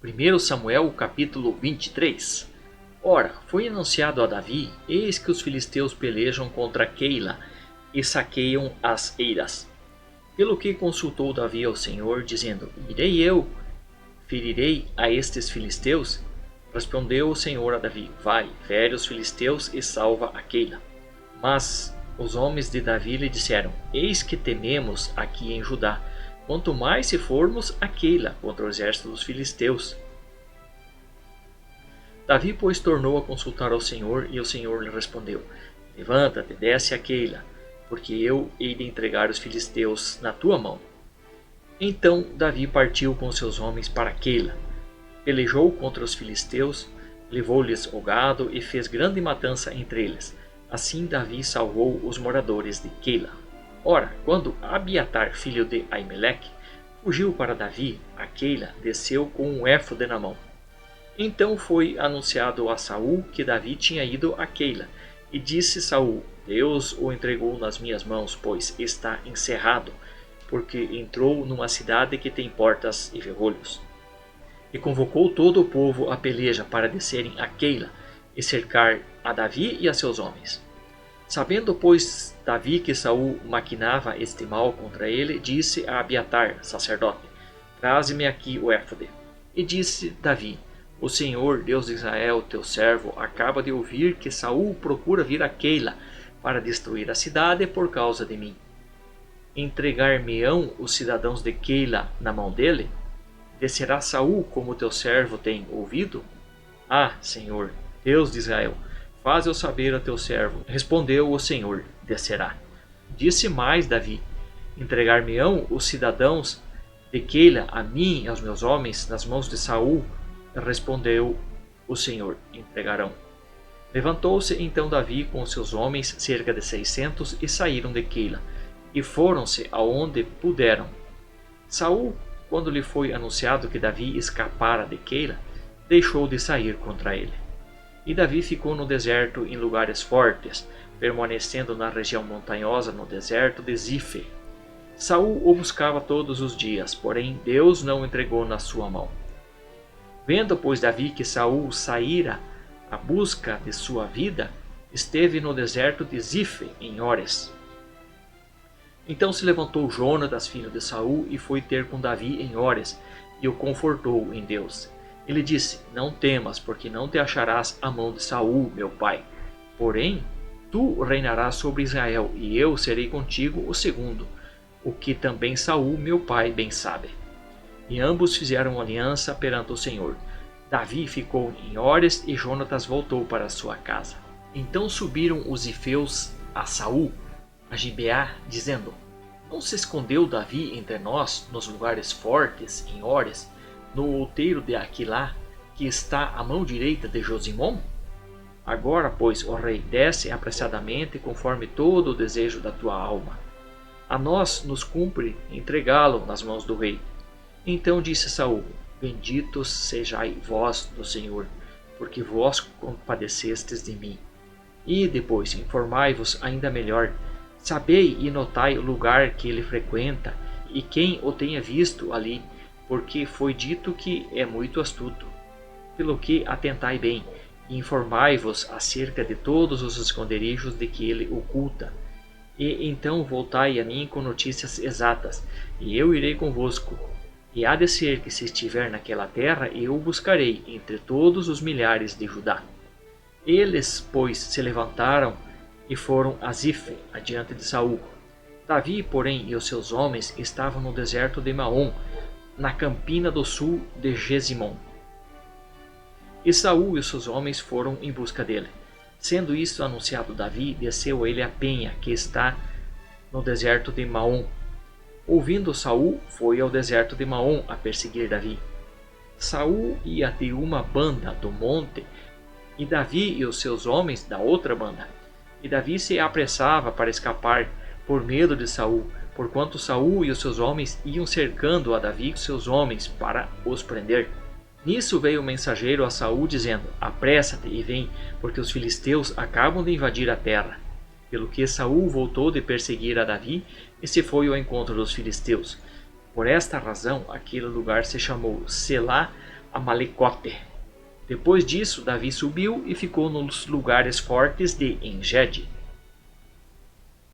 1 Samuel capítulo 23. Ora, foi anunciado a Davi, eis que os filisteus pelejam contra Keila e saqueiam as eiras. Pelo que consultou Davi ao Senhor, dizendo: Irei eu, ferirei a estes filisteus? Respondeu o Senhor a Davi: Vai, fere os filisteus e salva a Keila. Mas os homens de Davi lhe disseram: Eis que tememos aqui em Judá, quanto mais se formos a Keila contra o exército dos filisteus. Davi, pois, tornou a consultar ao Senhor, e o Senhor lhe respondeu: Levanta-te, desce a Keila, porque eu hei de entregar os filisteus na tua mão. Então Davi partiu com seus homens para Keila, pelejou contra os filisteus, levou-lhes o gado e fez grande matança entre eles. Assim Davi salvou os moradores de Keila. Ora, quando Abiatar, filho de Aimeleque, fugiu para Davi a Keila, desceu com um éfode na mão. Então foi anunciado a Saul que Davi tinha ido a Keila, e disse Saul: Deus o entregou nas minhas mãos, pois está encerrado, porque entrou numa cidade que tem portas e ferrolhos. E convocou todo o povo à peleja para descerem a Keila e cercar a Davi e a seus homens. Sabendo, pois, Davi que Saul maquinava este mal contra ele, disse a Abiatar, sacerdote: Traze-me aqui o éfode. E disse Davi: O Senhor, Deus de Israel, teu servo, acaba de ouvir que Saul procura vir a Keila para destruir a cidade por causa de mim. Entregar-me-ão os cidadãos de Keila na mão dele? Descerá Saul como teu servo tem ouvido? Ah, Senhor, Deus de Israel, faze-o saber a teu servo. Respondeu o Senhor: descerá. Disse mais Davi: Entregar-me-ão os cidadãos de Keila a mim e aos meus homens nas mãos de Saul? Respondeu o Senhor: entregarão. Levantou-se então Davi com os seus homens, cerca de 600, e saíram de Keila, e foram-se aonde puderam. Saul, quando lhe foi anunciado que Davi escapara de Keila, deixou de sair contra ele. E Davi ficou no deserto em lugares fortes, permanecendo na região montanhosa no deserto de Zife. Saul o buscava todos os dias, porém Deus não o entregou na sua mão. Vendo, pois, Davi que Saul saíra à busca de sua vida, esteve no deserto de Zife, em Ores. Então se levantou Jonatas, filho de Saul, e foi ter com Davi em Ores, e o confortou em Deus. Ele disse: Não temas, porque não te acharás a mão de Saul, meu pai. Porém, tu reinarás sobre Israel, e eu serei contigo o segundo, o que também Saul, meu pai, bem sabe. E ambos fizeram aliança perante o Senhor. Davi ficou em Ores, e Jonatas voltou para sua casa. Então subiram os zifeus a Saul, a Gibeá, dizendo: Não se escondeu Davi entre nós nos lugares fortes, em Ores, no outeiro de Aquilá, que está à mão direita de Josimom? Agora, pois, ó rei, desce apressadamente, conforme todo o desejo da tua alma. A nós nos cumpre entregá-lo nas mãos do rei. Então disse Saul: Benditos sejais vós do Senhor, porque vós compadecestes de mim. E depois informai-vos ainda melhor. Sabei e notai o lugar que ele frequenta, e quem o tenha visto ali, porque foi dito que é muito astuto. Pelo que atentai bem, e informai-vos acerca de todos os esconderijos de que ele oculta. E então voltai a mim com notícias exatas, e eu irei convosco. E há de ser que, se estiver naquela terra, eu o buscarei entre todos os milhares de Judá. Eles, pois, se levantaram e foram a Zife, adiante de Saul. Davi, porém, e os seus homens estavam no deserto de Maom, na campina do sul de Gesimom. E Saul e os seus homens foram em busca dele. Sendo isto anunciado Davi, desceu ele a penha, que está no deserto de Maom. Ouvindo Saul, foi ao deserto de Maom a perseguir Davi. Saul ia de uma banda do monte, e Davi e os seus homens da outra banda. E Davi se apressava para escapar, por medo de Saul, porquanto Saul e os seus homens iam cercando a Davi e os seus homens para os prender. Nisso veio o mensageiro a Saul, dizendo: Apressa-te e vem, porque os filisteus acabam de invadir a terra. Pelo que Saul voltou de perseguir a Davi e se foi ao encontro dos filisteus. Por esta razão, aquele lugar se chamou Selá, Amalecote. Depois disso, Davi subiu e ficou nos lugares fortes de Engede.